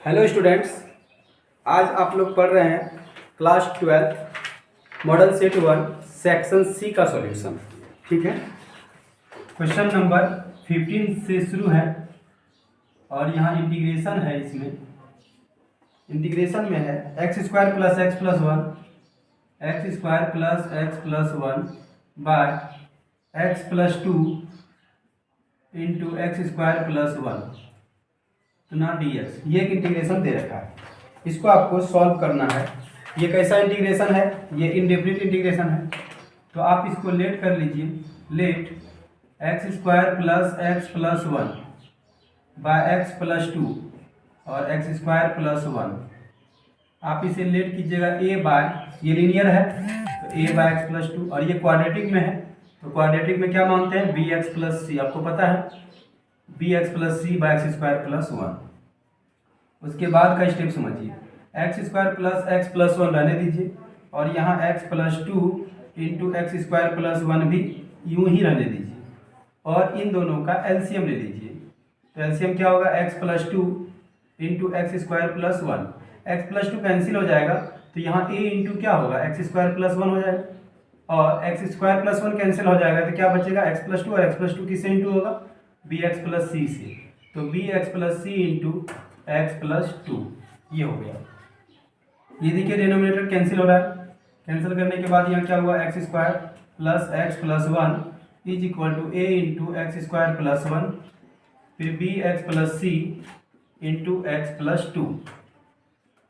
Hello students, आज आप लोग पढ़ रहे हैं class 12 model set 1 section C का सॉल्यूशन। ठीक है, क्वेश्चन नंबर 15 से शुरू है और यहाँ इंटीग्रेशन है। इसमें इंटीग्रेशन में है x square plus x plus one by x plus 2 into x square plus one ना dx। ये एक इंटीग्रेशन दे रखा है, इसको आपको सॉल्व करना है। ये कैसा इंटीग्रेशन है? ये इनडेफिनिट इंटीग्रेशन है। तो आप इसको लेट कर लीजिए, let x square plus one by x plus 2 और एक्स स्क्वायर प्लस वन। आप इसे लेट कीजिएगा a बाय, ये लीनियर है तो a बाय एक्स प्लस 2, और ये क्वाड्रेटिक में है तो क्वाड्रेटिक में क्या मानते हैं? B x plus C. आपको पता है B x plus C by X square plus one. उसके बाद का स्टेप समझिए, एक्स प्लस वन रहने दीजिए और यहाँ x plus 2 into x square plus one भी यूं ही रहने दीजिए और इन दोनों का एलसीएम ले लीजिए। तो एलसीएम क्या होगा? X plus 2 into x square plus one. X plus 2 cancel हो जाएगा तो यहाँ ए इंटू क्या होगा? एक्स स्क्वायर प्लस वन हो जाएगा और x square plus one cancel हो जाएगा तो क्या बचेगा? एक्स प्लस 2, और एक्स प्लस 2 किससे इंटू होगा? बी एक्स प्लस सी से। तो B x plus C into x plus 2 ये हो गया। ये देखिए डिनोमिनेटर कैंसिल हो रहा है। कैंसिल करने के बाद यहाँ क्या हुआ? X square plus one is equal to A into x square plus one, फिर B x plus C into x plus 2।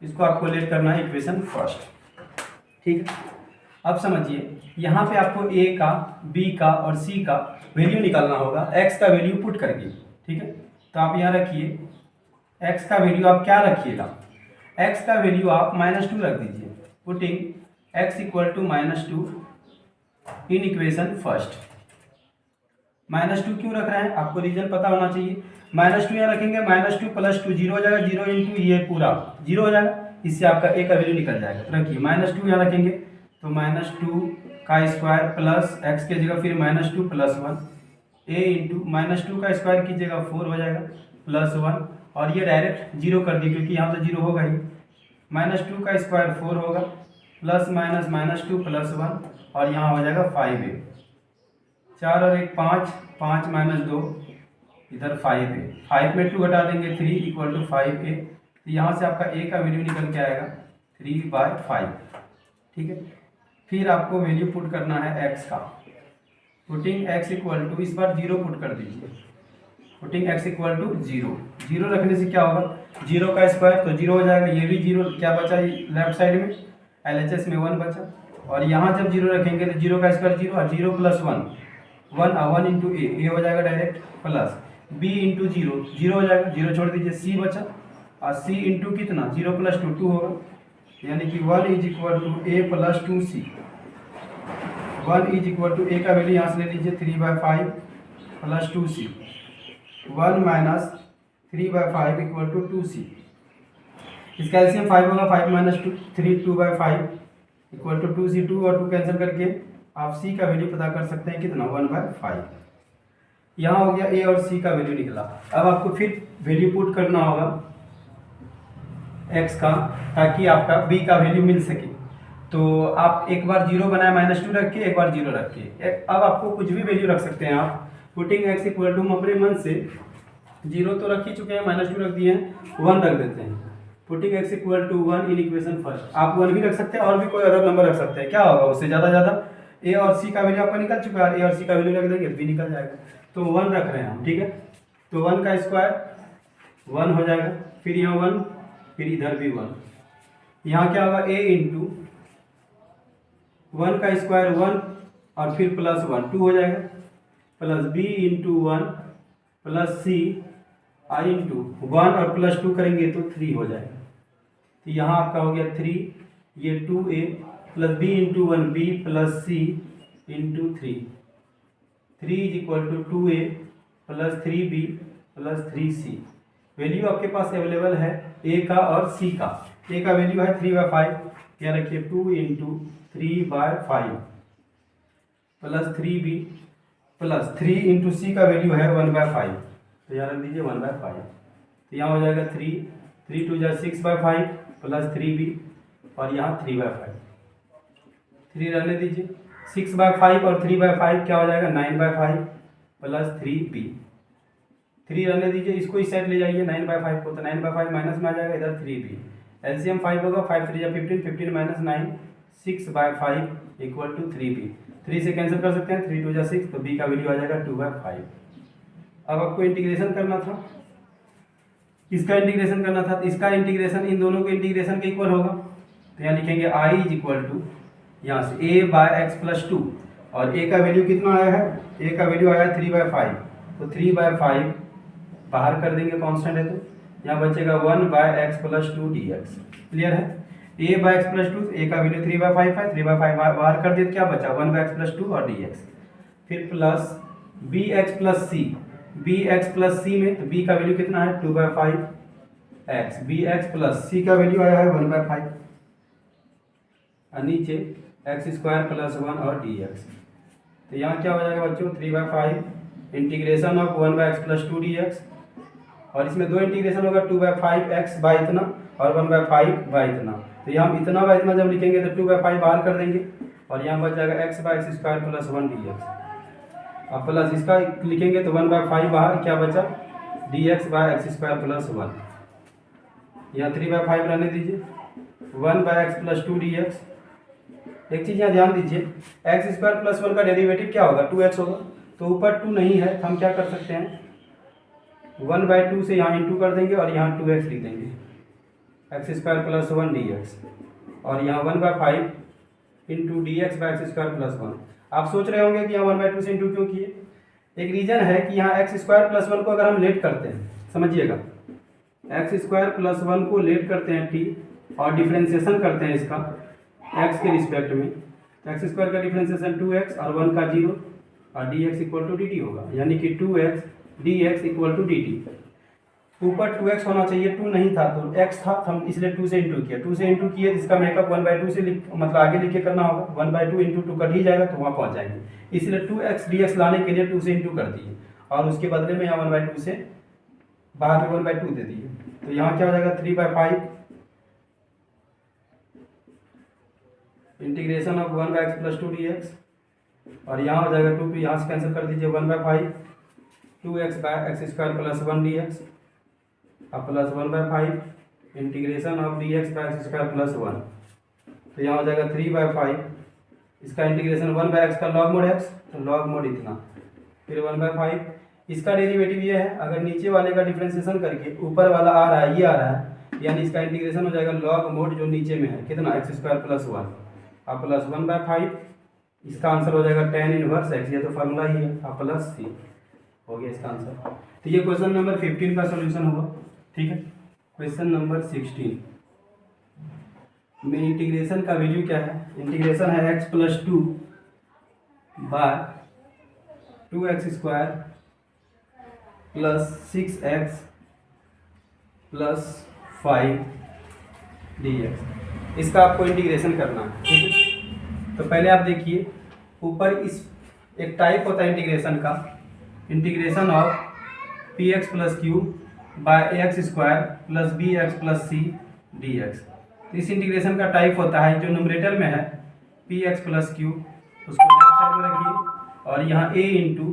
इसको आपको लेट करना है इक्वेशन फर्स्ट। ठीक है, अब समझिए यहाँ पे आपको a का, b का और c का वैल्यू निकालना होगा, x का वैल्यू पुट करके। ठीक है, तो आप यहाँ रखिए x का वैल्यू आप क्या रखिएगा? x का वैल्यू आप -2 रख दीजिए, putting x equal to -2 in equation first. -2 क्यों रख रहे हैं? आपको रीजन पता होना चाहिए। -2 यहाँ रखेंगे, -2 प्लस 2 जीरो हो जाएगा, जीरो इंटू ये पूरा जीरो हो जाएगा, इससे आपका a का वैल्यू निकल जाएगा। तो रखिए -2 यहाँ रखेंगे तो -2 का स्क्वायर प्लस x की जगह फिर -2 प्लस वन, a इंटू -2 का स्क्वायर की जगह 4 हो जाएगा प्लस वन, और ये डायरेक्ट जीरो कर दी क्योंकि यहाँ तो जीरो होगा ही। -2 का स्क्वायर 4 होगा प्लस माइनस -2 प्लस वन, और यहाँ हो जाएगा 5a। 4 और 1 5, 5 - 2 इधर 5a। 5 में 2 घटा देंगे 3 इक्वल टू 5a। तो यहाँ से आपका a का वैल्यू निकल के आएगा 3/5। ठीक है, फिर आपको वैल्यू पुट करना है x का, पुटिंग x इक्वल टू, इस बार 0 पुट कर दीजिए, पुटिंग x इक्वल टू 0। 0 रखने से क्या होगा? 0 का स्क्वायर तो 0 हो जाएगा, ये भी 0, क्या बचा लेफ्ट साइड में? LHS में 1 बचा, और यहाँ जब 0 रखेंगे तो 0 का स्क्वायर 0 और 0 प्लस 1 1 इंटू ए हो जाएगा डायरेक्ट, प्लस b इंटू 0 0 हो जाएगा, 0 छोड़ दीजिए, c बचा, और c इंटू कितना? 0 प्लस 2 2 होगा, यानी कि 1 is equal to a plus 2c। 1 is equal to a का वैल्यू यहाँ से ले लीजिए 3/5 plus 2c, 1 minus 3/5 equal to 2c। इसका एलसीएम 5 होगा, 5 - 2 3 2/5 इक्वल टू 2c। 2 और 2 कैंसिल करके आप c का वैल्यू पता कर सकते हैं कितना? 1/5। यहाँ हो गया a और c का वैल्यू निकला। अब आपको फिर वैल्यू पुट करना होगा x का, ताकि आपका b का वैल्यू मिल सके। तो आप एक बार 0 बनाए -2 रख के, एक बार 0 रख के, अब आपको कुछ भी वैल्यू रख सकते हैं आप। पुटिंग x इक्वल टू, अपने मन से 0 तो रख ही चुके हैं, -2 रख दिए हैं, 1 रख देते हैं। Putting x equal to 1 in equation first. आप 1 भी रख सकते हैं और भी कोई अदर नंबर रख सकते हैं, क्या होगा उससे ज़्यादा a और c का वैल्यू आपका निकल चुका है, a और c का वैल्यू रख देंगे b निकल जाएगा। तो 1 रख रहे हैं हम। ठीक है, तो 1 का स्क्वायर 1 हो जाएगा, फिर यहाँ 1, फिर इधर भी 1। यहाँ क्या होगा? a इंटू 1 का स्क्वायर 1 और फिर प्लस 1 2 हो जाएगा, plus b into 1 plus c आई इंटू 1 और प्लस 2 करेंगे तो 3 हो जाएगा। तो यहाँ आपका हो गया 3, ये 2a plus b into 1b plus c into 3। 3 is equal to 2a plus 3b plus 3c। Value आपके पास अवेलेबल है a का और c का। a का वैल्यू है 3/5, यहाँ रखिए 2 into 3/5 plus 3b plus 3 into c का वैल्यू है 1/5, तो यहाँ रख दीजिए 1/5। तो यहाँ हो जाएगा 3 3 2 जा 6/5 प्लस 3b और यहाँ 3/5, 3 रहने दीजिए। 6/5 और 3/5 क्या हो जाएगा 9/5 प्लस 3b, 3 रहने दीजिए। इसको इस साइड ले जाइए 9/5 को, तो 9/5 माइनस में आ जाएगा इधर 3b। एलसीएम 5 होगा, 5 3 जा 15, 15 माइनस 9, 6/5 इक्वल टू 3b। 3 से कैंसिल कर सकते हैं, 3 2 जा 6, तो b का वैल्यू आ जाएगा 2/5। अब आपको इंटीग्रेशन करना था, इसका इंटीग्रेशन करना था, तो इसका इंटीग्रेशन इन दोनों के इंटीग्रेशन के इक्वल होगा। तो यहाँ लिखेंगे i इज इक्वल टू यहाँ से a/x+2, और a का वैल्यू कितना आया है, a का वैल्यू आया है 3/5, तो 3/5 बाहर कर देंगे, कांस्टेंट है तो यहाँ बचेगा 1/x+2 dx। क्लियर है, a/x+2, a का वैल्यू 3/5 है, 3/5 बाहर कर दिए तो क्या बचा 1/x+2 और dx। फिर प्लस bx+c, bx+c में तो b का वैल्यू कितना है 2/5x, bx+c का वैल्यू आया है 1/5, और नीचे x² + 1 और dx। तो यहाँ क्या हो जाएगा बच्चों 3/5 इंटीग्रेशन ऑफ 1/x+2 dx, और इसमें दो इंटीग्रेशन होगा 2/5x बाई इतना और 1/5 बाई इतना। तो यहाँ हम इतना बाई इतना जब लिखेंगे तो 2/5 बाहर कर देंगे, और यहाँ बच जाएगा x/x² + 1 dx, और प्लस इसका लिखेंगे तो 1/5 बाहर, क्या बचा dx/x² + 1। यहाँ 3/5 रहने दीजिए, 1/x+2 dx। एक चीज़ यहाँ ध्यान दीजिए, x² + 1 का डेरिवेटिव क्या होगा 2x होगा, तो ऊपर 2 नहीं है तो हम क्या कर सकते हैं 1/2 से यहाँ इंटू कर देंगे और यहाँ 2x लिख देंगे, x² + 1 dx, और यहाँ 1/5 इंटू dx/x² + 1। आप सोच रहे होंगे कि यहाँ 1/2 से इंटू क्यों किए, एक रीज़न है कि यहाँ x² + 1 को अगर हम लेट करते हैं, समझिएगा x² + 1 को लेट करते हैं t, और डिफ्रेंसिएशन करते हैं इसका x के रिस्पेक्ट में, x² का डिफ्रेंसिएशन 2x और 1 का 0, और dx = dt होगा, यानी कि 2x dx = dt। ऊपर 2x होना चाहिए, 2 नहीं था तो x था, तो हम इसलिए 2 से इंटू किया, 2 से इंटू किए, इसका मेकअप 1/2 से मतलब आगे लिख के करना होगा, 1/2 इंटू 2 कट ही जाएगा तो वहाँ पहुँच जाएंगे, इसलिए 2x dx लाने के लिए 2 से इंटू कर दिए, और उसके बदले में यहाँ 1/2 से बाहर में 1/2 दे दिए। तो यहाँ क्या हो जाएगा 3/5 इंटीग्रेशन ऑफ 1/x+2 dx, और यहाँ हो जाएगा 2, यहाँ से कैंसिल कर दीजिए 1/5 2x/x² + 1 dx, और प्लस 1/5 इंटीग्रेशन ऑफ dx/x² + 1। तो यहाँ हो जाएगा 3/5, इसका इंटीग्रेशन 1/x का log mod x, तो log mod इतना, फिर 1/5 इसका डेरिवेटिव ये है, अगर नीचे वाले का डिफ्रेंसिएशन करके ऊपर वाला आ रहा है, ये आ रहा है, यानी इसका इंटीग्रेशन हो जाएगा log mod जो नीचे में है कितना x² + 1 और प्लस 1/5, इसका आंसर हो जाएगा tan इनवर्स x, ये तो फार्मूला ही है, और प्लस c हो गया इसका आंसर। तो ये क्वेश्चन नंबर 15 का सोल्यूशन होगा। ठीक है, क्वेश्चन नंबर 16 में इंटीग्रेशन का वैल्यू क्या है, इंटीग्रेशन है x+2 bye 2x² + 6x + 5 dx, इसका आपको इंटीग्रेशन करना है। ठीक है, तो पहले आप देखिए ऊपर इस एक टाइप होता है इंटीग्रेशन का, integration of px + q by ax² + bx + c dx। तो इस इंटीग्रेशन का टाइप होता है जो न्यूमरेटर में है px + q, उसको लेफ्ट साइड में रखिए, और यहाँ a into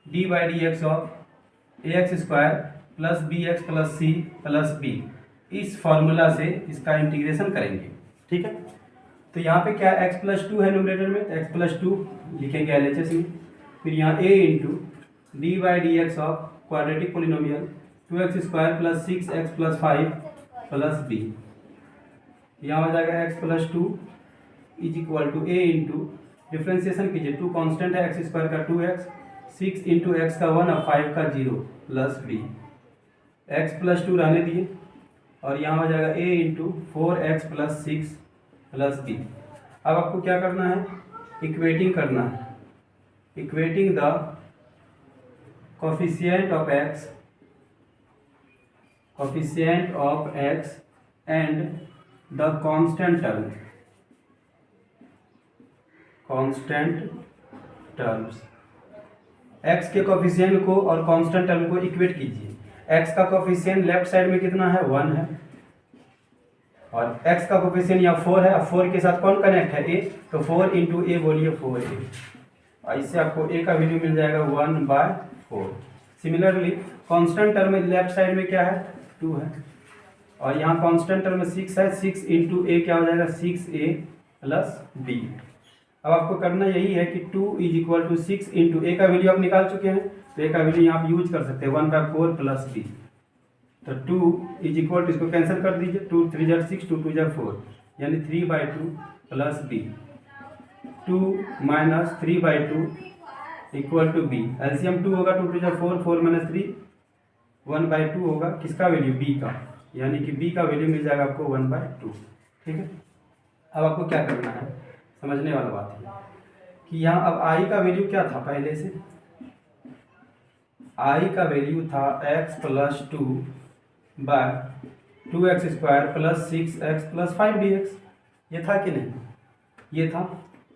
d/dx of ax² + bx + c + b, इस फॉर्मूला से इसका इंटीग्रेशन करेंगे। ठीक है, तो यहाँ पे क्या x+2 है न्यूमरेटर में, तो x+2 लिखेंगे LHS में, फिर यहाँ a into d/dx of quadratic polynomial 2x² + 6x + 5 + b, यहाँ हो जाएगा x+2 is equal to a into differentiation कीजिए, 2 कांस्टेंट है, x² का 2x, 6 इंटू x का 1 और 5 का 0 प्लस b, x+2 रहने दिए, और यहाँ हो जाएगा a into 4x + 6 plus b। अब आपको क्या करना है, इक्वेटिंग करना है, equating the coefficient of x and the constant terms, x के कोफिशिएंट को और कांस्टेंट टर्म को इक्वेट कीजिए। x का कोफिशिएंट लेफ्ट साइड में कितना है 1 है, और x का कोफिशिएंट यहाँ 4 है। अब 4 के साथ कौन कनेक्ट है a, तो 4 इंटू ए बोलिए 4a, और इससे आपको a का वैल्यू मिल जाएगा 1/4। सिमिलरली कांस्टेंट टर्म में लेफ्ट साइड में क्या है 2 है, और यहाँ कांस्टेंट टर्म में 6 है, 6 इंटू ए क्या हो जाएगा 6a प्लस b। अब आपको करना यही है कि 2 इज इक्वल टू 6 इंटू ए का वैल्यू आप निकाल चुके हैं, तो ए का वैल्यू यहाँ आप यूज कर सकते हैं 1/4 प्लस b। तो 2 इज इक्वल टू, इसको कैंसिल कर दीजिए, 2 3 जार 6, 2 2 जार 4, यानी 3/2 plus b। 2 minus 3/2 equal to b। LCM 2 होगा, 2 2 जार 4, 4 माइनस 3 1/2 होगा, किसका वैल्यू b का, यानी कि b का वैल्यू मिल जाएगा आपको 1/2। ठीक है। अब आपको क्या करना है, समझने वाला बात है कि यहाँ अब i का वैल्यू क्या था पहले से, i का वैल्यू था x plus 2 by 2x² plus 6x plus 5dx। ये था कि नहीं, ये था,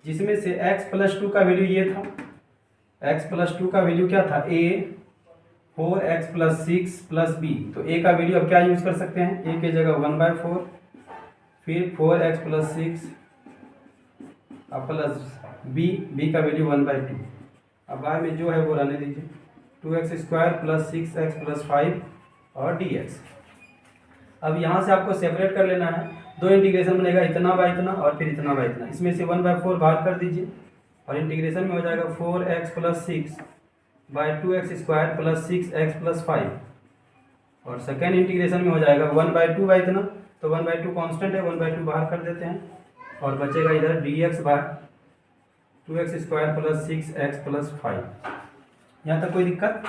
जिसमें से x प्लस 2 का वैल्यू ये था, x प्लस 2 का वैल्यू क्या था a 4x plus 6 plus b। तो a का वैल्यू अब क्या यूज कर सकते हैं, a की जगह 1/4, फिर 4x प्लस 6 अब प्लस b का वैल्यू 1/2। अब बाहर में जो है वो रहने दीजिए, 2x² प्लस 6x प्लस 5 और dx। अब यहाँ से आपको सेपरेट कर लेना है, दो इंटीग्रेशन बनेगा, इतना बाय इतना और फिर इतना बाय इतना। इसमें से 1/4 बाहर कर दीजिए, और इंटीग्रेशन में हो जाएगा 4x plus 6 bye 2x² plus 6x plus 5, और सेकेंड इंटीग्रेशन में हो जाएगा 1/2 बाय इतना, तो 1/2 कांस्टेंट है, 1/2 बाहर कर देते हैं, और बचेगा इधर dx bye 2x² plus 6x plus 5। यहाँ तक कोई दिक्कत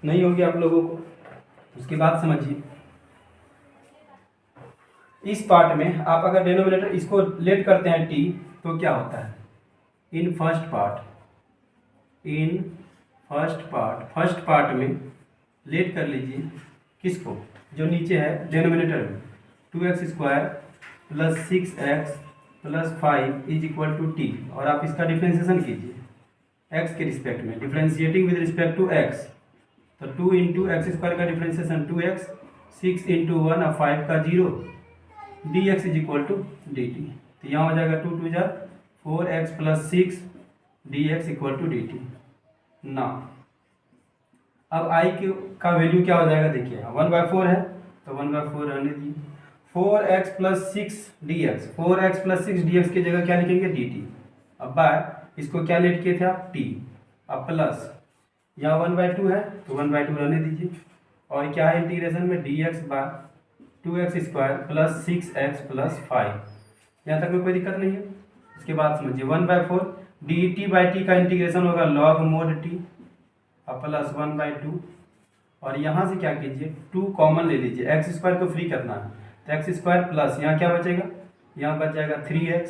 नहीं होगी आप लोगों को। उसके बाद समझिए, इस पार्ट में आप अगर डिनोमिनेटर इसको लेट करते हैं t, तो क्या होता है, इन फर्स्ट पार्ट में लेट कर लीजिए किसको, जो नीचे है डिनोमिनेटर में, 2x² plus 6x plus 5 is equal to T, और आप इसका डिफ्रेंसिएशन कीजिए x के रिस्पेक्ट में, differentiating with respect to x। तो 2 इंटू x² का डिफ्रेंसिएशन 2x, 6 इंटू 1 और 5 का 0, dx is equal to dt। तो यहाँ हो जाएगा 2 2 जार 4x plus 6 dx equal to dt ना। अब i का वैल्यू क्या हो जाएगा, देखिए 1/4 है, तो 1/4 रहने दीजिए, 4x plus 6 dx, 4x plus 6 dx की जगह क्या लिखेंगे dt। अब बाय इसको क्या लेट किए थे आप t, अब प्लस यहाँ 1/2 है, तो 1/2 रहने दीजिए, और क्या है इंटीग्रेशन में dx bye 2x² plus 6x plus 5। यहाँ तक में कोई दिक्कत नहीं है। उसके बाद समझिए 1/4 dt बाई टी का इंटीग्रेशन होगा log mod t, अब प्लस 1/2, और यहाँ से क्या कीजिए 2 कॉमन ले लीजिए, x² को फ्री करना है, तो x² प्लस यहाँ क्या बचेगा, यहाँ बच जाएगा 3x,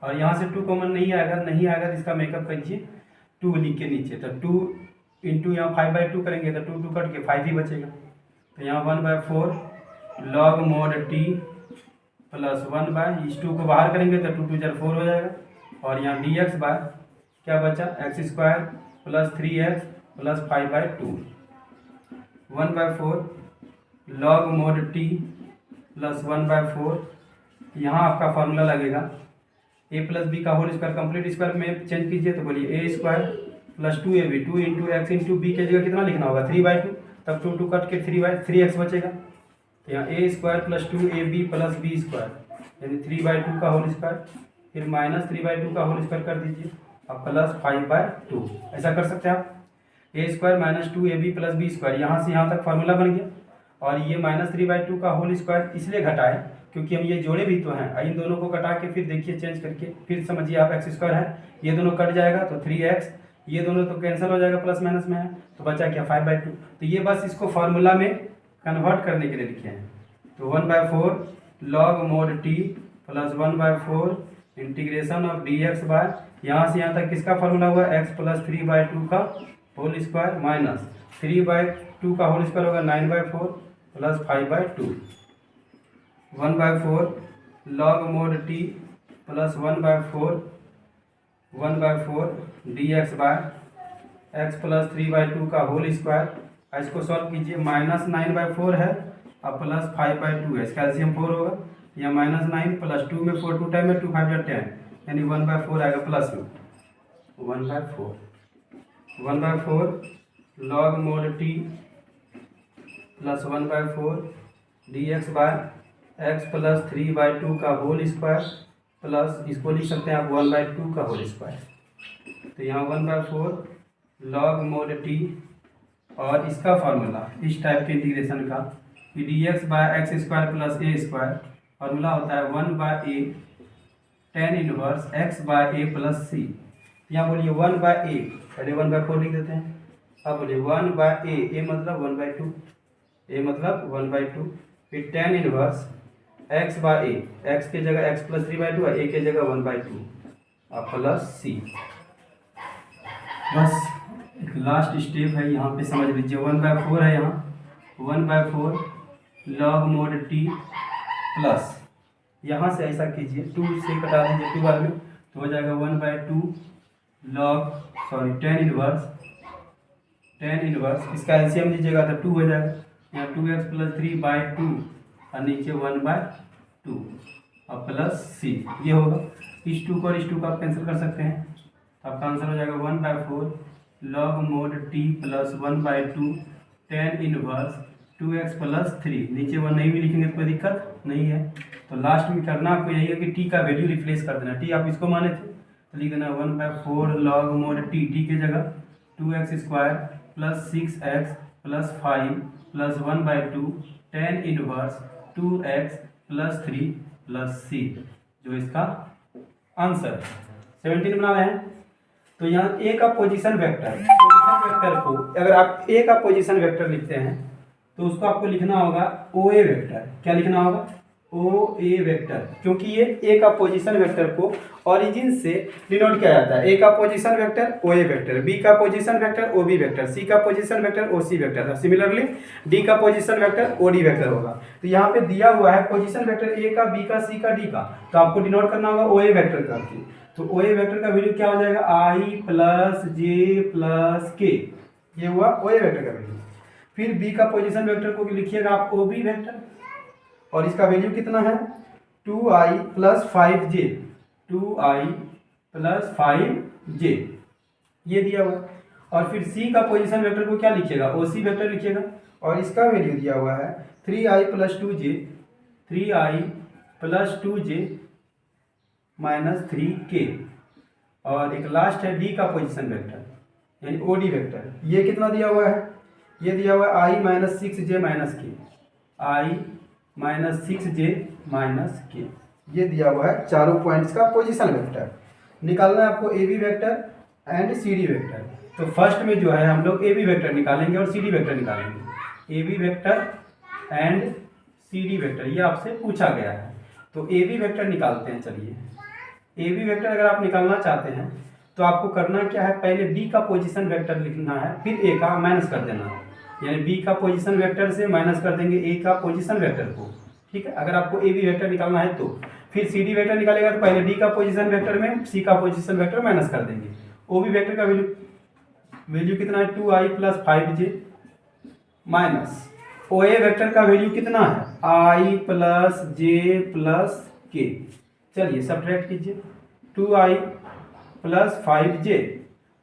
और यहाँ से 2 कॉमन नहीं आएगा तो इसका मेकअप कीजिए 2 लिख के नीचे, तो 2 इंटू यहाँ 5/2 करेंगे तो 2 2 कट के 5 ही बचेगा। तो यहाँ 1/4 log mod t प्लस 1 इस 2 को बाहर करेंगे तो 2 2 जार 4 हो जाएगा, और यहाँ dx बाय क्या बचा x² plus 3x plus 5/2, 1/4 log mod t plus 1/4। यहाँ आपका फॉर्मूला लगेगा a प्लस बी का होल स्क्वायर, कंप्लीट स्क्वायर में चेंज कीजिए, तो बोलिए a² plus 2ab, 2 into x into B की जगह कितना लिखना होगा 3/2, तब 2 2 कट के 3x बचेगा, तो यहाँ a² plus 2ab plus b², यानी 3/2 का होल स्क्वायर, फिर माइनस 3/2 का होल स्क्वायर कर दीजिए, अब प्लस 5/2। ऐसा कर सकते हैं आप, a² minus 2ab plus b², यहाँ से यहाँ तक फार्मूला बन गया। और ये माइनस 3/2 का होल स्क्वायर इसलिए घटाए क्योंकि हम ये जोड़े भी तो हैं, इन दोनों को कटा के फिर देखिए चेंज करके, फिर समझिए आप x² है, ये दोनों कट जाएगा तो 3x, ये दोनों तो कैंसिल हो जाएगा, प्लस माइनस में है, तो बचा क्या 5/2। तो ये बस इसको फार्मूला में कन्वर्ट करने के लिए लिखे हैं। तो 1/4 log mod t plus 1/4 integration of dx by, यहाँ से यहाँ तक किसका फार्मूला हुआ x प्लस 3/2 का होल स्क्वायर माइनस 3/2 का होल स्क्वायर होगा 9/4 plus 5/2, 1/4 log mod t plus 1/4 dx by x plus 3/2 का होल स्क्वायर। इसको सॉल्व कीजिए। -9/4 है और +5/2 है, इसका एलसीएम 4 होगा। या -9 + 2 में 4 2 टाइम में 2 5 या 10, यानी 1/4 आएगा प्लस में 1/4 log mod t plus 1/4 dx/x plus 3/2 का होल स्क्वायर प्लस इसको लिख सकते हैं आप 1/2 का होल स्क्वायर। तो यहाँ 1/4 log mod t और इसका फार्मूला इस टाइप के इंटीग्रेशन का कि dx/x² प्लस a² फार्मूला होता है 1/a tan inverse x/a plus c। यहाँ बोलिए 1/a, पहले 1/4 लिख देते हैं। अब बोलिए 1/a, a मतलब 1/2, a मतलब 1/2, फिर tan इनवर्स x/a, x के जगह x प्लस 3/2 है, a के जगह 1/2 और प्लस c। बस एक लास्ट स्टेप है, यहाँ पे समझ लीजिए 1/4 है, यहाँ 1/4 log mod t प्लस यहाँ से ऐसा कीजिए 2 से कटा दीजिए 2 बार में, तो हो जाएगा 1/2 tan इनवर्स इसका एलसीएम लीजिएगा तो 2 हो जाएगा। यहाँ 2x प्लस 3/2 और नीचे 1/2 और प्लस c, ये होगा। इस 2 को और इस 2 को आप कैंसिल कर सकते हैं, तो आपका आंसर हो जाएगा 1/4 log mod t plus 1/2 tan inverse 2x plus 3, नीचे 1 नहीं भी लिखेंगे तो कोई दिक्कत नहीं है। तो लास्ट में करना आपको यही है कि t का वैल्यू रिप्लेस कर देना। t आप इसको माने थे तो लिख देना 1/4 log mod t, t के जगह 2x² plus 6x plus 5 plus 1/2 tan inverse 2x plus 3 plus c, जो इसका आंसर है। 17 बना रहे हैं। तो यहाँ a का पोजीशन वेक्टर को अगर आप a का पोजीशन वेक्टर लिखते हैं तो उसको आपको लिखना होगा OA वेक्टर। क्या लिखना होगा? OA वेक्टर, क्योंकि ये a का पोजीशन वेक्टर को ओरिजिन से डिनोट किया जाता है। a का position vector OA vector, b का position vector OB vector, c का position vector OC vector, similarly d का पोजीशन वेक्टर OD वेक्टर होगा। तो यहाँ पे दिया हुआ है पोजीशन वेक्टर a का, b का, c का, d का, तो आपको डिनोट करना होगा OA वेक्टर करके। तो OA वेक्टर का वैल्यू क्या हो जाएगा? I plus j plus k, ये हुआ OA वेक्टर का वैल्यू। फिर b का पोजीशन वेक्टर को लिखिएगा आप OB वेक्टर, और इसका वैल्यू कितना है? 2i plus 5j, 2i plus 5j, ये दिया हुआ। और फिर c का पोजीशन वेक्टर को क्या लिखिएगा? OC वेक्टर लिखिएगा, और इसका वैल्यू दिया हुआ है 3i plus 2j, 3i plus 2j minus 3k। और एक लास्ट है d का पोजीशन वेक्टर यानी OD वेक्टर, ये कितना दिया हुआ है? ये दिया हुआ है i minus 6j minus k, i minus 6j minus k, ये दिया हुआ है चारों पॉइंट्स का पोजीशन वेक्टर। निकालना है आपको AB vector and CD vector. तो फर्स्ट में जो है हम लोग AB वेक्टर निकालेंगे और CD वेक्टर निकालेंगे। AB vector and CD vector, ये आपसे पूछा गया है। तो AB वेक्टर निकालते हैं। चलिए, AB वेक्टर अगर आप निकालना चाहते हैं तो आपको करना क्या है? पहले B का पोजीशन वेक्टर लिखना है, फिर A का माइनस कर देना है, यानी B का पोजीशन वेक्टर से माइनस कर देंगे A का पोजीशन वेक्टर को। ठीक है, अगर आपको AB वेक्टर निकालना है तो फिर CD वेक्टर निकालेगा तो पहले D का पोजीशन वेक्टर में C का पोजीशन वेक्टर माइनस कर देंगे। OB वेक्टर का वैल्यू कितना है? 2i plus 5j minus OA vector का वैल्यू कितना है? i plus j plus k। चलिए सब्ट्रैक्ट कीजिए, 2i plus 5j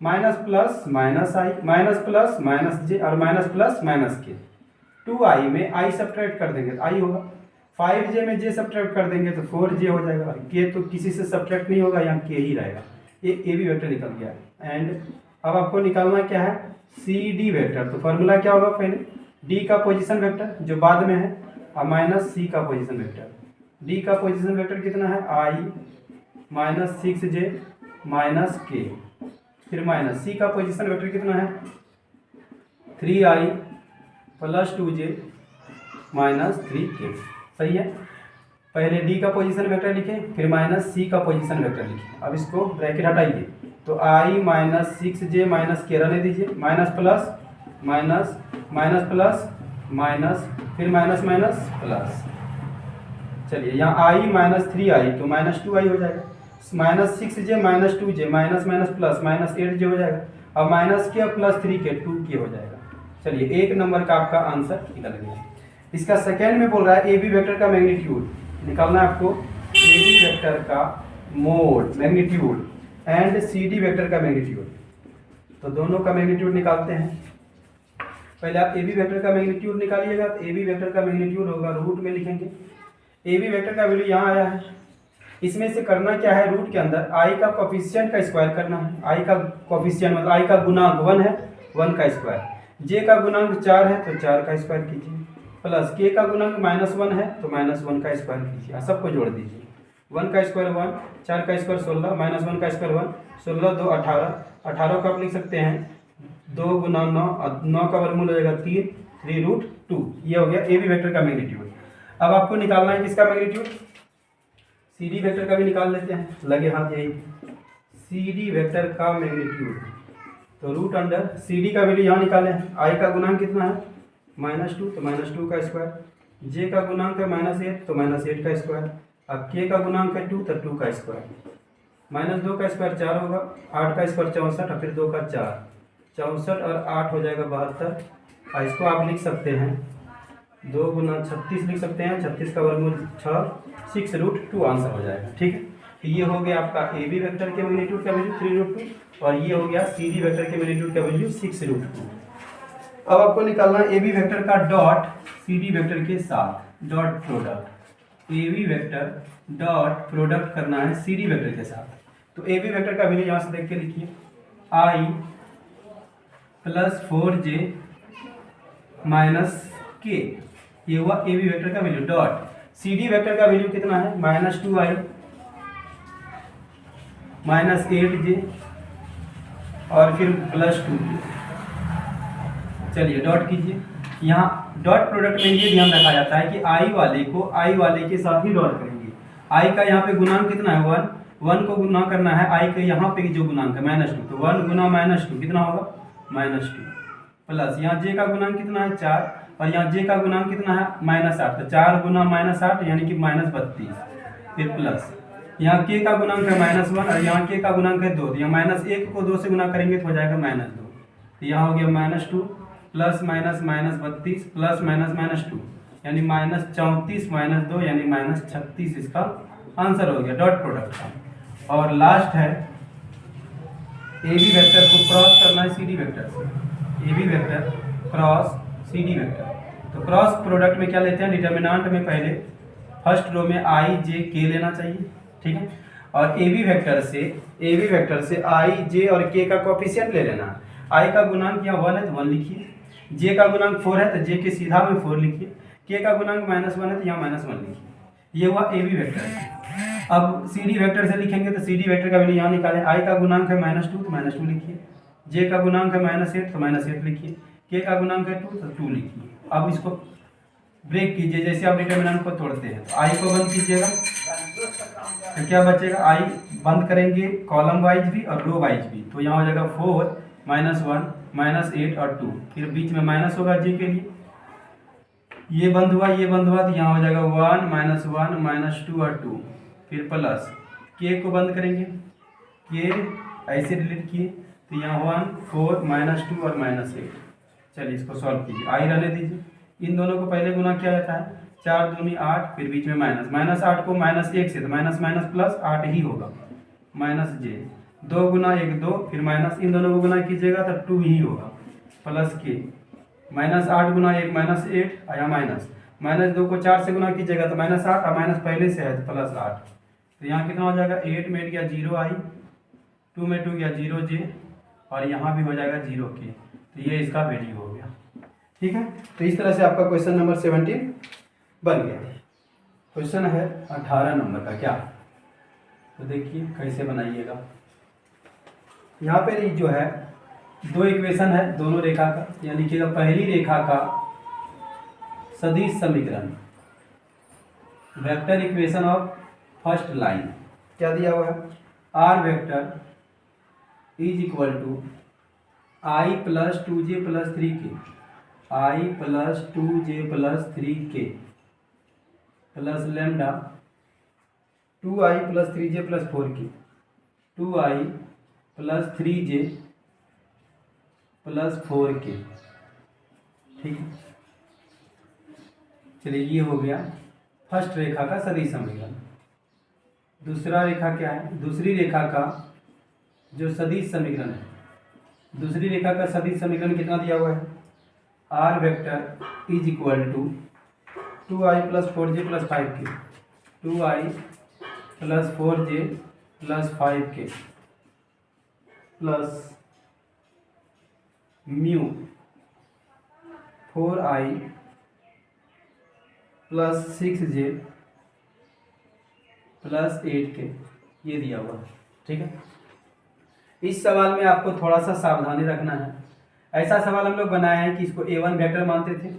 minus plus minus i minus plus minus j और minus plus minus k। 2i में i सब्ट्रैक्ट कर देंगे तो i होगा, 5j में j सब्ट्रैक्ट कर देंगे तो 4j हो जाएगा, और k तो किसी से सब्ट्रैक्ट नहीं होगा, यहाँ k ही रहेगा। ये AB वेक्टर निकल गया। एंड अब आपको निकालना क्या है? CD vector. तो फॉर्मूला क्या होगा? पहले D का पोजीशन वेक्टर जो बाद में है और माइनस C का पोजीशन वेक्टर। D का पोजीशन वेक्टर कितना है? I minus 6j minus k, फिर माइनस C का पोजीशन वेक्टर कितना है? 3i plus 2j minus 3k। सही है, पहले D का पोजीशन वेक्टर लिखें, फिर माइनस C का पोजीशन वेक्टर लिखें। अब इसको ब्रैकेट हटाइए, तो i minus 6j minus k रहने दीजिए, minus plus minus minus plus minus फिर माइनस माइनस प्लस। चलिए यहाँ i माइनस 3i तो माइनस 2i हो जाएगा, minus 6j minus 2j minus minus plus minus 8j हो जाएगा, अब माइनस के प्लस 3k 2k हो जाएगा। चलिए 1 नंबर का आपका आंसर निकल गया। इसका सेकेंड में बोल रहा है ए बी वेक्टर का मैग्नीट्यूड निकालना है आपको। ए बी वेक्टर का mod magnitude and C D vector का मैग्नीट्यूड, तो दोनों का मैग्नीट्यूड निकालते हैं। पहले आप ए बी वेक्टर का मैग्नीट्यूड निकालिएगा, तो ए बी वेक्टर का मैग्नीट्यूड होगा रूट में लिखेंगे। ए बी वेक्टर का वैल्यू यहाँ आया है, इसमें से करना क्या है, रूट के अंदर आई का कोफिशिएंट का स्क्वायर करना है। आई का कोफिशिएंट मतलब आई का गुणांक 1 है, 1 का स्क्वायर। जे का गुणांक 4 है तो 4 का स्क्वायर कीजिए, प्लस के का गुणांक -1 है तो -1 का स्क्वायर कीजिए। सबको जोड़ दीजिए, 1 का स्क्वायर 1, 4 का स्क्वायर 16, -1 का स्क्वायर 1, 16 2 18, 18 को आप लिख सकते हैं 2 गुना 9, 9 का वर्गमूल हो जाएगा 3, 3√2। ये हो गया ए बी वेक्टर का मैग्नीट्यूड। अब आपको निकालना है किसका मैग्नीट्यूड, सी डी वेक्टर का भी निकाल लेते हैं, लगे हाथ यही। सी डी वेक्टर का मैग्नीट्यूड, तो रूट अंडर सी डी का वैल्यू यहाँ निकालें। आई का गुणांक कितना है -2, तो -2 का स्क्वायर। जे का गुणांक है -8 तो -8 का स्क्वायर। अब के का गुणांक है 2 तो 2 का स्क्वायर। -2 का स्क्वायर 4 होगा, 8 का स्क्वायर 64 और फिर 2 का 4, 64 और 8 हो जाएगा 72। और इसको आप लिख सकते हैं 2 गुना 36 लिख सकते हैं, 36 का वर्गमूल 6, 6√2 आंसर हो जाएगा। ठीक है, तो ये हो गया आपका ए बी वेक्टर के मैग्नीट्यूड का वैल्यू 3√2 और ये हो गया सी डी वेक्टर के मैग्नीट्यूड का वैल्यू 6√2। अब आपको निकालना है ए बी वेक्टर का डॉट सी डी वेक्टर के साथ dot product. A B vector dot product करना है सी डी वेक्टर के साथ, तो ए बी वेक्टर का वैल्यू यहाँ से देख के लिखिए, आई प्लस 4j माइनस के, ये हुआ ए बी वेक्टर का value. Dot C D vector का वैल्यू कितना है -2i माइनस 8j और फिर +2। चलिए डॉट कीजिए, यहाँ डॉट प्रोडक्ट में ये ध्यान रखा जाता है कि आई वाले को आई वाले के साथ ही डॉट करेंगे। आई का यहाँ पे गुणांक कितना है 1, 1 को गुना करना है आई के यहाँ पे जो गुणांक है -2, तो 1 गुना -2 कितना होगा -2, प्लस यहाँ जे का गुणांक कितना है 4 और यहाँ जे का गुणांक कितना है -8, तो 4 गुना -8 यानी कि -32, फिर प्लस यहाँ के का गुणांक है -1 और यहाँ के का गुणांक है 2, तो यहाँ -1 को 2 से गुना करेंगे तो हो जाएगा -2, तो यहाँ हो गया -2 प्लस माइनस -32 प्लस -2 यानी -34 -2 यानी -36 इसका आंसर हो गया डॉट प्रोडक्ट का। और लास्ट है ए बी वेक्टर को क्रॉस करना है सी डी वेक्टर से, A B vector cross C D vector. तो क्रॉस प्रोडक्ट में क्या लेते हैं, डिटर्मिनेंट में पहले फर्स्ट रो में आई जे के लेना चाहिए, ठीक है, और ए बी वेक्टर से आई जे और के का कोफिशिएंट ले लेना। आई का गुणांक यहाँ 1 है तो 1 लिखिए, जे का गुणांक 4 है तो जे के सीधा में 4 लिखिए, के का गुणांक -1 है तो यहाँ -1 लिखिए। ये हुआ ए बी वेक्टर। अब सी डी वेक्टर से लिखेंगे तो सी डी वेक्टर का वैल्यू यहाँ निकालें। आई का गुणांक है -2 तो -2 लिखिए, जे का गुणांक है -8 तो -8 लिखिए, के का गुणांक है 2 तो 2 लिखिए। अब इसको ब्रेक कीजिए, जैसे आप डिटर्मिनेंट को तोड़ते हैं तो आई को बंद कीजिएगा तो क्या बचेगा, आई बंद करेंगे कॉलम वाइज भी और रो वाइज भी, तो यहाँ हो जाएगा 4 -1 -8 और 2, फिर बीच में माइनस होगा जे के लिए, ये बंद हुआ तो यहाँ हो जाएगा 1 -1 -2 और 2, फिर प्लस के को बंद करेंगे, के ऐसे डिलीट किए तो यहाँ 1 4 -2 और -8। चलिए इसको सॉल्व कीजिए, आई रहने दीजिए, इन दोनों को पहले गुना किया जाता है, 4 दूनी 8 फिर बीच में -8 को -1 से तो माइनस प्लस 8 ही होगा, -j 2 गुना 1 2 फिर माइनस, इन दोनों को गुना कीजिएगा तो 2 ही होगा, प्लस के -8 गुना 1 -8 आया -2 को 4 से गुना कीजिएगा तो -8 और माइनस पहले से है तो +8, तो यहाँ कितना हो जाएगा 8 में गया 0 आई, 2 में 2 गया 0 जे और यहाँ भी हो जाएगा 0 के, तो ये इसका वैल्यू हो गया। ठीक है, तो इस तरह से आपका क्वेश्चन नंबर 17 बन गया। क्वेश्चन है 18 नंबर का, क्या तो देखिए कैसे बनाइएगा। यहाँ पे जो है 2 इक्वेशन है दोनों रेखा का, यानी कि पहली रेखा का सदिश समीकरण, vector equation of first line क्या दिया हुआ है, R vector is equal to i plus 2j plus 3k, i plus 2j plus 3k plus lambda 2i plus 3j plus 4k, 2i plus 3j plus 4k ठीक है। चलिए ये हो गया फर्स्ट रेखा का सदिश समीकरण। दूसरा रेखा क्या है? दूसरी रेखा का जो सदिश समीकरण है, दूसरी रेखा का सदिश समीकरण कितना दिया हुआ है? R vector is equal to 2i plus 4j plus 5k, 2i plus 4j plus 5k plus mu 4i plus 6j plus 8k, ये दिया हुआ है। ठीक है। इस सवाल में आपको थोड़ा सा सावधानी रखना है। ऐसा सवाल हम लोग बनाए हैं कि इसको a1 वेक्टर मानते थे,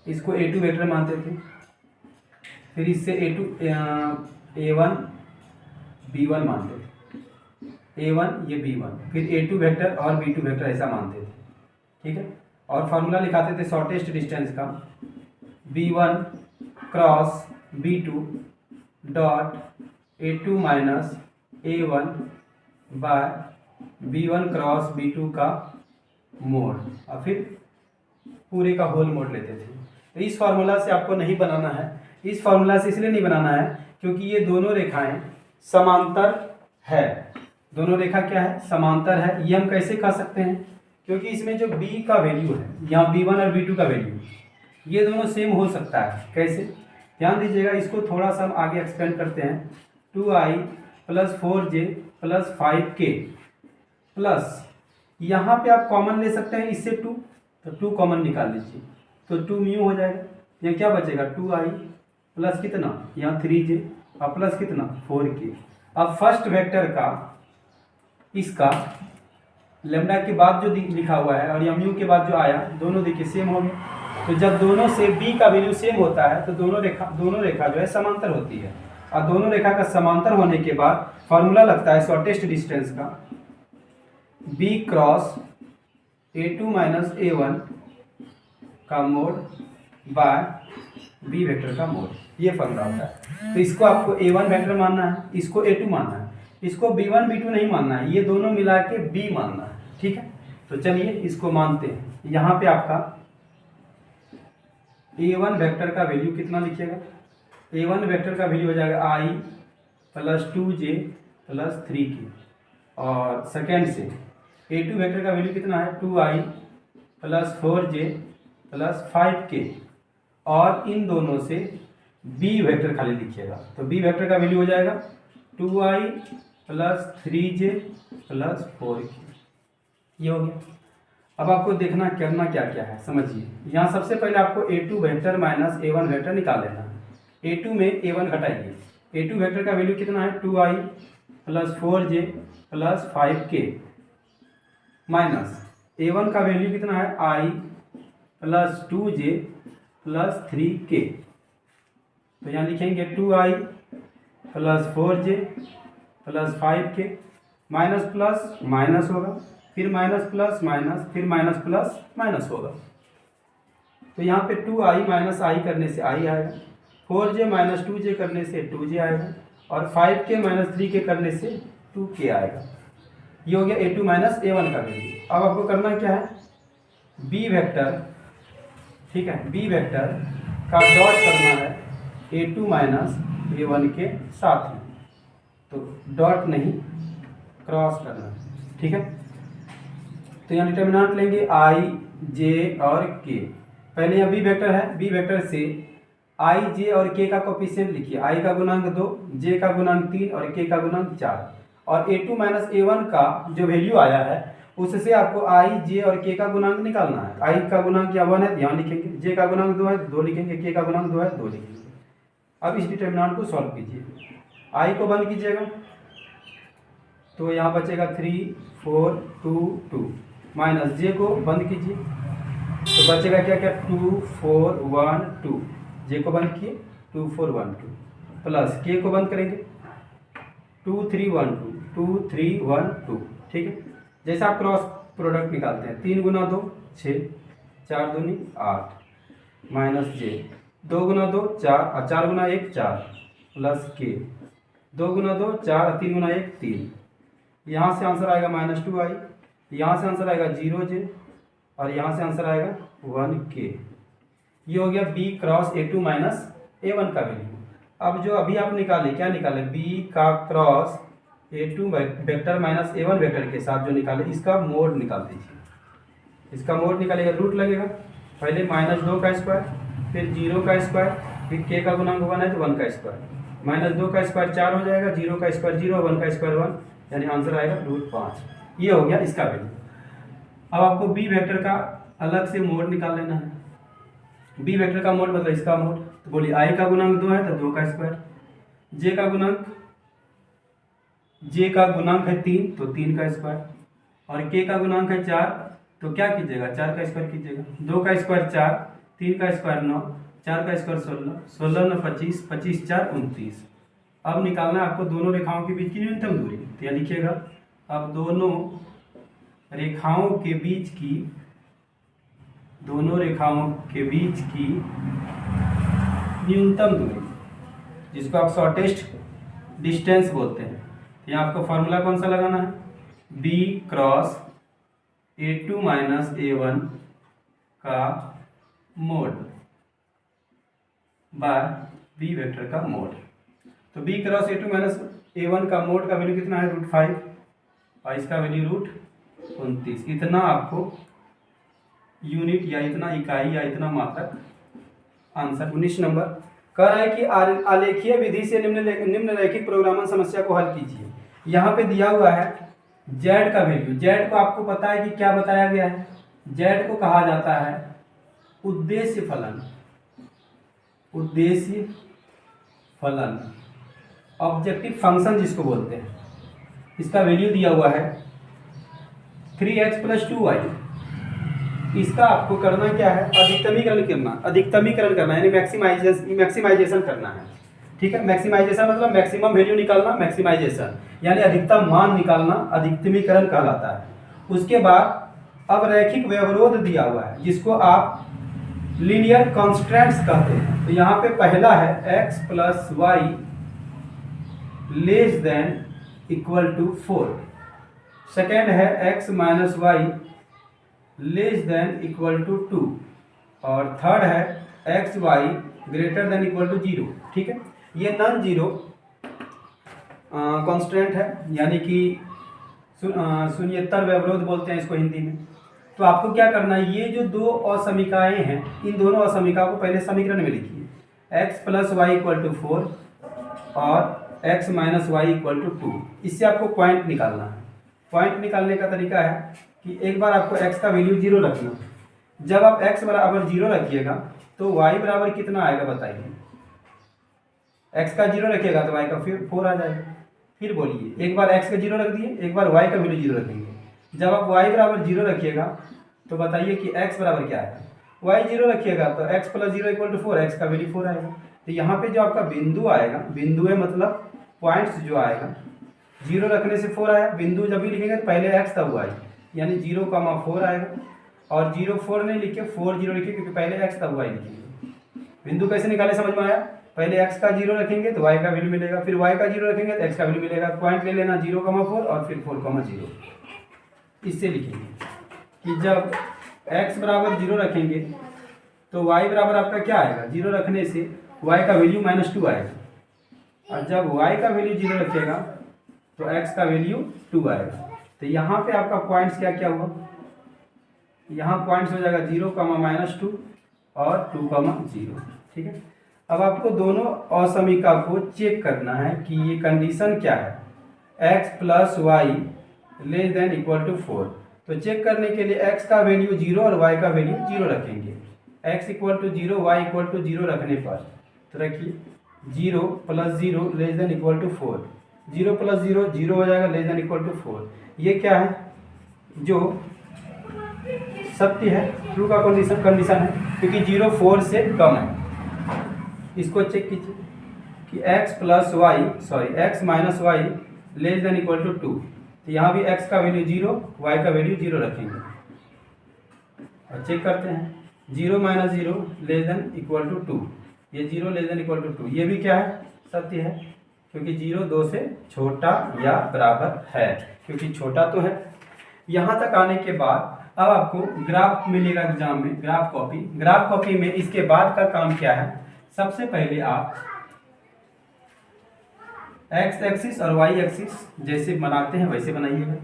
इसको a2 वेक्टर मानते थे, फिर इससे a1 b1 मानते थे, a1 ये b1, फिर a2 वेक्टर और b2 वेक्टर ऐसा मानते थे। ठीक है। और फार्मूला लिखाते थे शॉर्टेस्ट डिस्टेंस का, b1 cross b2 dot a2 minus a1 by b1 cross b2 का मोड, और फिर पूरे का होल मोड लेते थे। तो इस फार्मूला से आपको नहीं बनाना है। इस फार्मूला से इसलिए नहीं बनाना है क्योंकि ये दोनों रेखाएं समांतर है। दोनों रेखा क्या है? समांतर है। ये हम कैसे कह सकते हैं? क्योंकि इसमें जो b का वैल्यू है, यहाँ b1 और b2 का वैल्यू, ये दोनों सेम हो सकता है। कैसे? ध्यान दीजिएगा, इसको थोड़ा सा हम आगे एक्सपेंड करते हैं। 2i plus 4j plus 5k plus यहाँ पे आप कॉमन ले सकते हैं इससे 2, तो 2 कॉमन निकाल लीजिए, तो 2 म्यू हो जाएगा। यहाँ क्या बचेगा? 2i प्लस कितना, यहाँ 3j और प्लस कितना 4k। अब फर्स्ट वेक्टर का इसका लेमडा के बाद जो लिखा हुआ है और म्यू के बाद जो आया, दोनों देखिए सेम हो गए। तो जब दोनों से b का वैल्यू सेम होता है तो दोनों रेखा जो है समांतर होती है। और दोनों रेखा का समांतर होने के बाद फॉर्मूला लगता है शॉर्टेस्ट डिस्टेंस का, b cross a2 minus a1 का मोड बाय b वेक्टर का मोड, ये फॉर्मूला होता है। तो इसको आपको a1 वेक्टर मानना है, इसको a2 मानना है, इसको b1 b2 नहीं मानना है, ये दोनों मिला के b मानना है। ठीक है। तो चलिए इसको मानते हैं। यहाँ पे आपका a1 वेक्टर का वैल्यू कितना लिखिएगा? a1 वेक्टर का वैल्यू हो जाएगा i plus 2j plus 3k, और सेकेंड से a2 वेक्टर का वैल्यू कितना है? 2i plus 4j plus 5k, और इन दोनों से b वेक्टर खाली लिखिएगा। तो b वेक्टर का वैल्यू हो जाएगा 2i plus 3j plus 4k, ये हो गया। अब आपको देखना करना क्या क्या है, समझिए। यहाँ सबसे पहले आपको a2 vector minus a1 vector निकाल लेना है। a2 में a1 घटाइए, a2 वेक्टर का वैल्यू कितना है? 2i plus 4j plus 5k minus a1 का वैल्यू कितना है? i plus 2j plus 3k। तो यहाँ लिखेंगे 2i plus 4j plus 5k, minus plus minus होगा, फिर माइनस प्लस माइनस, फिर माइनस प्लस माइनस होगा। तो यहाँ पे 2i माइनस i करने से i आएगा, 4j माइनस 2j करने से 2j आएगा, और 5k माइनस 3k करने से 2k आएगा। ये हो गया a2 माइनस a1 का वैल्यू। अब आपको करना क्या है? b वेक्टर, ठीक है, b वेक्टर का डॉट करना है a2 माइनस a1 के साथ में, तो डॉट नहीं क्रॉस करना है। ठीक है। तो यहाँ डिटर्मिनेंट लेंगे i j और k। पहले यहाँ b वेक्टर है, b वेक्टर से i j और k का कोफिशिएंट लिखिए। i का गुणांक 2, j का गुणांक 3 और k का गुणांक 4, और a2 माइनस a1 का जो वैल्यू आया है उससे आपको i j और k का गुणांक निकालना है। i का गुणांक या 1 है, ध्यान लिखेंगे, j का गुणांक 2 है 2 लिखेंगे, k का गुणांक 2 है 2 लिखेंगे। अब इस डिटर्मिनेंट को सॉल्व कीजिए। i को बंद कीजिएगा तो यहाँ बचेगा 3 4 2 2, माइनस j को बंद कीजिए तो बचेगा क्या क्या 2 4 1 2, j को बंद किए 2 4 1 2, प्लस k को बंद करेंगे 2 3 1 2 2 3 1 2। ठीक है। जैसे आप क्रॉस प्रोडक्ट निकालते हैं, 3 गुना 2 6, 4 दूनी 8, माइनस j, 2 गुना 2 4 और 4 गुना 1 4, प्लस k, 2 गुना 2 4 और 3 गुना 1 3। यहाँ से आंसर आएगा -2i, यहाँ से आंसर आएगा 0j, और यहाँ से आंसर आएगा 1k। ये हो गया b cross a2 minus a1 का वैल्यू। अब जो अभी आप निकाले, क्या निकाले, b का cross a2 vector minus a1 vector के साथ जो निकाले, इसका मोड निकाल दीजिए। इसका मोड निकालेगा, रूट लगेगा, पहले -2 का स्क्वायर, फिर 0 का स्क्वायर, फिर k का गुणांक 1 है तो 1 का स्क्वायर, -2 का स्क्वायर 4 हो जाएगा, 0 का स्क्वायर 0, 1 का स्क्वायर 1, यानी आंसर आएगा √5। ये हो गया इसका वैल्यू। अब आपको बी वेक्टर का अलग से मोड निकाल लेना है। बी वेक्टर का मोड मतलब इसका मोड, तो बोलिए आई का गुणांक 2 है तो 2 का स्क्वायर, जे का गुणांक है 3 तो 3 का स्क्वायर, और के का गुणांक है 4 तो क्या कीजिएगा, 4 का स्क्वायर कीजिएगा। 2 का स्क्वायर 4, 3 का स्क्वायर 9, 4 का स्क्वायर 16, 16 9 25, 25 4 29। अब निकालना है आपको दोनों रेखाओं के बीच की न्यूनतम दूरी, तो यह लिखिएगा, अब दोनों रेखाओं के बीच की न्यूनतम दूरी, जिसको आप शॉर्टेस्ट डिस्टेंस बोलते हैं। तो यहाँ आपको फॉर्मूला कौन सा लगाना है, b cross a2 minus a1 का मोड बाय b वेक्टर का मोड। तो b cross a2 minus a1 का मोड का वैल्यू कितना है, √5, और इसका वैल्यू √29। इतना आपको यूनिट या इतना इकाई या इतना मात्रक आंसर। 19 नंबर कह रहा है कि आलेखीय विधि से निम्नलिखित प्रोग्रामन समस्या को हल कीजिए। यहाँ पे दिया हुआ है z का वैल्यू। z को आपको पता है कि क्या बताया गया है, z को कहा जाता है उद्देश्य फलन, ऑब्जेक्टिव फंक्शन जिसको बोलते हैं। इसका वैल्यू दिया हुआ है 3x + 2y। इसका आपको करना क्या है, अधिकतमीकरण करना, यानी मैक्सिमाइजेशन करना है। ठीक है, मैक्सिमाइजेशन मतलब मैक्सिमम वैल्यू निकालना, मैक्सिमाइजेशन यानी अधिकतम मान निकालना, अधिकतमीकरण कहलाता है। उसके बाद अब रैखिक व्यवरोध दिया हुआ है, जिसको आप लीनियर कॉन्स्टेंट्स कहते हैं। तो यहाँ पे पहला है x + y < 4, सेकेंड है x - y < 2, और थर्ड है x y > 0। ठीक है, ये नॉन जीरो कॉन्स्टेंट है, यानी कि शून्येतर व्यवरोध बोलते हैं इसको हिंदी में। तो आपको क्या करना है, ये जो दो असमीकाएँ हैं, इन दोनों असमीका को पहले समीकरण में लिखिए, x + y = 4 और x - y = 2। इससे आपको पॉइंट निकालना है। पॉइंट निकालने का तरीका है कि एक बार आपको x का वैल्यू 0 रखना। जब आप x बराबर 0 रखिएगा तो y बराबर कितना आएगा बताइए, x का 0 रखिएगा तो y का फिर 4 आ जाएगा। फिर बोलिए, एक बार x का 0 रख दिए, एक बार y का वैल्यू 0 रखेंगे। जब आप y बराबर 0 रखिएगा तो बताइए कि x बराबर क्या है, y 0 रखिएगा तो x + 0 = 4, x का वैल्यू 4 आएगा। तो यहाँ पे जो आपका बिंदु आएगा, बिंदु है मतलब पॉइंट्स जो आएगा, 0 रखने से 4 आया, बिंदु जब भी लिखेंगे तो पहले x तब y, यानी 0, 4 आएगा। और 0 4 नहीं लिखे, 4 0 लिखे, क्योंकि पहले x तब y लिखेंगे। बिंदु कैसे निकाले समझ में आया, पहले x का 0 रखेंगे तो y का वैल्यू मिलेगा, फिर y का 0 रखेंगे तो x का वैल्यू मिलेगा। पॉइंट ले लेना 0, 4 और फिर 4, 0। इससे लिखेंगे कि जब x बराबर 0 रखेंगे तो y बराबर आपका क्या आएगा, 0 रखने से y का वैल्यू -2 आएगा, और जब y का वैल्यू 0 रखेगा तो x का वैल्यू 2 आएगा। तो यहाँ पे आपका पॉइंट्स क्या क्या हुआ, यहाँ पॉइंट्स हो जाएगा 0, -2 और 2, 0। ठीक है, अब आपको दोनों असमीका को चेक करना है कि ये कंडीशन क्या है, x + y < 4। तो चेक करने के लिए x का वैल्यू 0 और y का वैल्यू 0 रखेंगे। x = 0, y = 0 रखने पर तो रखिए 0 + 0 < 4, 0 + 0 0 हो जाएगा < 4। ये क्या है, जो सत्य है, ट्रू का कंडीशन है, क्योंकि 0 4 से कम है। इसको चेक कीजिए कि x - y < 2। तो यहाँ भी x का वैल्यू 0, y का वैल्यू 0 रखेंगे और चेक करते हैं 0 - 0 < 2। ये 0 < 2, ये भी क्या है, सत्य है, क्योंकि 0 2 से छोटा या बराबर है, क्योंकि छोटा तो है। यहाँ तक आने के बाद अब आपको ग्राफ मिलेगा एग्जाम में, ग्राफ कॉपी में इसके बाद का काम क्या है, सबसे पहले आप एक्स एक्सिस और वाई एक्सिस जैसे बनाते हैं वैसे बनाइएगा।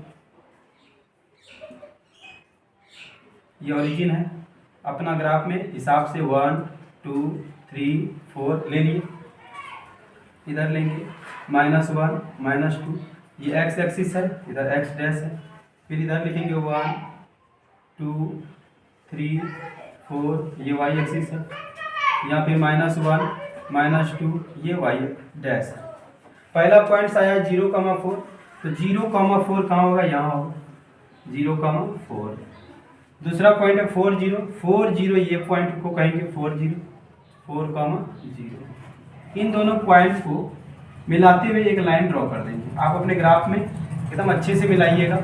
ये ओरिजिन है अपना ग्राफ में हिसाब से 1 2 3 4 ले लिए, इधर लेंगे -1 -2, ये एक्स एक्सिस है, इधर एक्स डैश है, फिर इधर लिखेंगे 1 2 3 4, ये वाई एक्सिस है, यहाँ फिर -1 -2, ये वाई डैश है। पहला पॉइंट आया 0,4, तो 0,4 कहाँ होगा, यहाँ होगा 0,4। दूसरा पॉइंट है 40, ये पॉइंट को कहेंगे 4,0। इन दोनों पॉइंट को मिलाते हुए एक लाइन ड्रॉ कर देंगे। आप अपने ग्राफ में एकदम अच्छे से मिलाइएगा।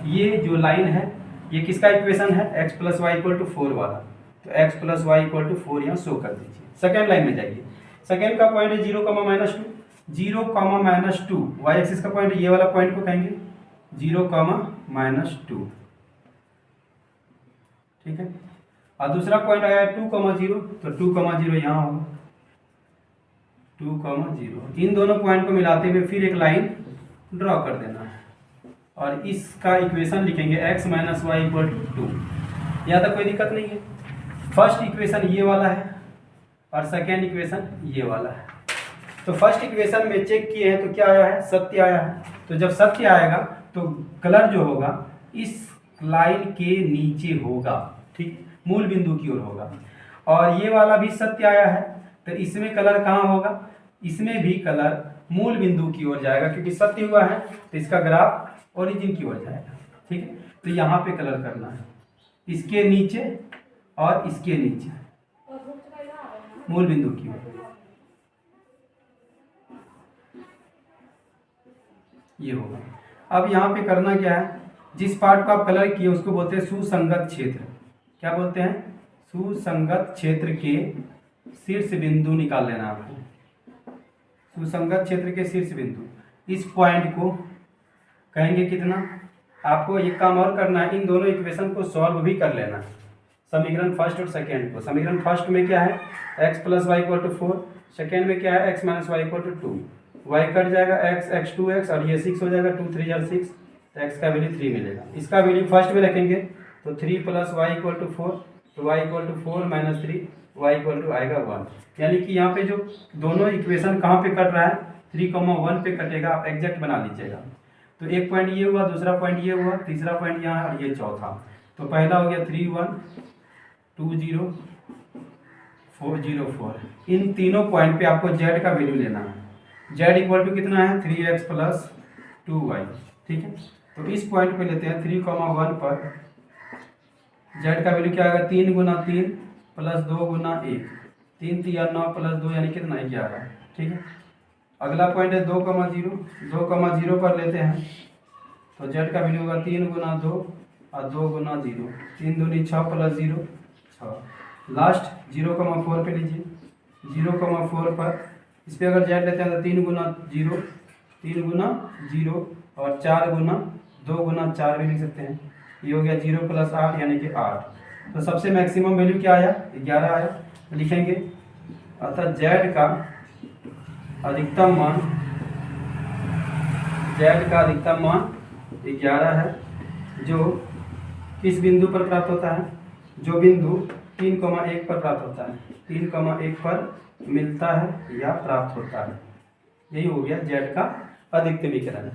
ये जो लाइन है ये किसका इक्वेशन है, x + y = 4 वाला, तो x + y = 4 यहाँ शो कर दीजिए। सेकेंड लाइन में जाइए, सेकेंड का पॉइंट है 0, -2, वाई एक्सिस का पॉइंट ये वाला पॉइंट को कहेंगे 0, -2, ठीक है। और दूसरा पॉइंट आया है 2,0, तो 2,0 यहाँ होगा 2,0। इन दोनों पॉइंट को मिलाते हुए फिर एक लाइन ड्रॉ कर देना है और इसका इक्वेशन लिखेंगे x - y = 2। यहाँ तक कोई दिक्कत नहीं है। फर्स्ट इक्वेशन ये वाला है और सेकेंड इक्वेशन ये वाला है। तो फर्स्ट इक्वेशन में चेक किए हैं तो क्या आया है, सत्य आया है। तो जब सत्य आएगा तो कलर जो होगा इस लाइन के नीचे होगा, ठीक, मूल बिंदु की ओर होगा। और ये वाला भी सत्य आया है, तो इसमें कलर कहाँ होगा, इसमें भी कलर मूल बिंदु की ओर जाएगा, क्योंकि सत्य हुआ है तो इसका ग्राफ ओरिजिन की ओर जाएगा, ठीक है। तो यहाँ पे कलर करना है, इसके नीचे और इसके नीचे, मूल बिंदु की ओर ये होगा। अब यहाँ पे करना क्या है, जिस पार्ट को आप कलर किए उसको बोलते हैं सुसंगत क्षेत्र। क्या बोलते हैं, सुसंगत क्षेत्र के शीर्ष बिंदु निकाल लेना आपको। सुसंगत क्षेत्र के शीर्ष बिंदु, इस पॉइंट को कहेंगे कितना, आपको एक काम और करना है, इन दोनों इक्वेशन को सॉल्व भी कर लेना, समीकरण फर्स्ट और सेकेंड को। समीकरण फर्स्ट में क्या है, x + y = 4, सेकेंड में क्या है, x - y = 2, y कट जाएगा x 2x और ये 6 हो जाएगा, 2 3 = 6, तो x का वैल्यू 3 मिलेगा। इसका वैल्यू फर्स्ट में रखेंगे तो 3 + y = 4, तो y = 4 - 3, y = आएगा 1। यानी कि यहाँ पे जो दोनों इक्वेशन कहाँ पे कट रहा है, 3,1 पे कटेगा। आप एग्जैक्ट बना लीजिएगा। तो एक पॉइंट ये हुआ, दूसरा पॉइंट ये हुआ, तीसरा पॉइंट यहाँ और ये चौथा। तो पहला हो गया 3 1 2 0 4 0 4। इन तीनों पॉइंट पे आपको z का वैल्यू लेना है। z = कितना है, 3x + 2y, ठीक है। तो इस पॉइंट पे लेते हैं 3,1 पर z का वैल्यू क्या आएगा, 3 × 3 + 2 × 1, 3 3 9 + 2 यानी कितना, 11, ठीक है। अगला पॉइंट है 2,0 पर लेते हैं तो z का वैल्यू होगा 3 × 2 और 2 × 0, 3 दूनी 6 + 0 6। लास्ट 0,4 पे लीजिए, 0,4 पर इस पर अगर z लेते हैं तो 3 × 0 और 4 × 2 × 4 भी लिख सकते हैं। ये हो गया 0 + 8 यानी कि 8। तो सबसे मैक्सिमम वैल्यू क्या आया, 11 आया, तो लिखेंगे। अतः z का अधिकतम मान 11 है, जो किस बिंदु पर प्राप्त होता है, जो बिंदु 3,1 पर प्राप्त होता है, 3,1 पर मिलता है या प्राप्त होता है। यही हो गया z का अधिकतमीकरण।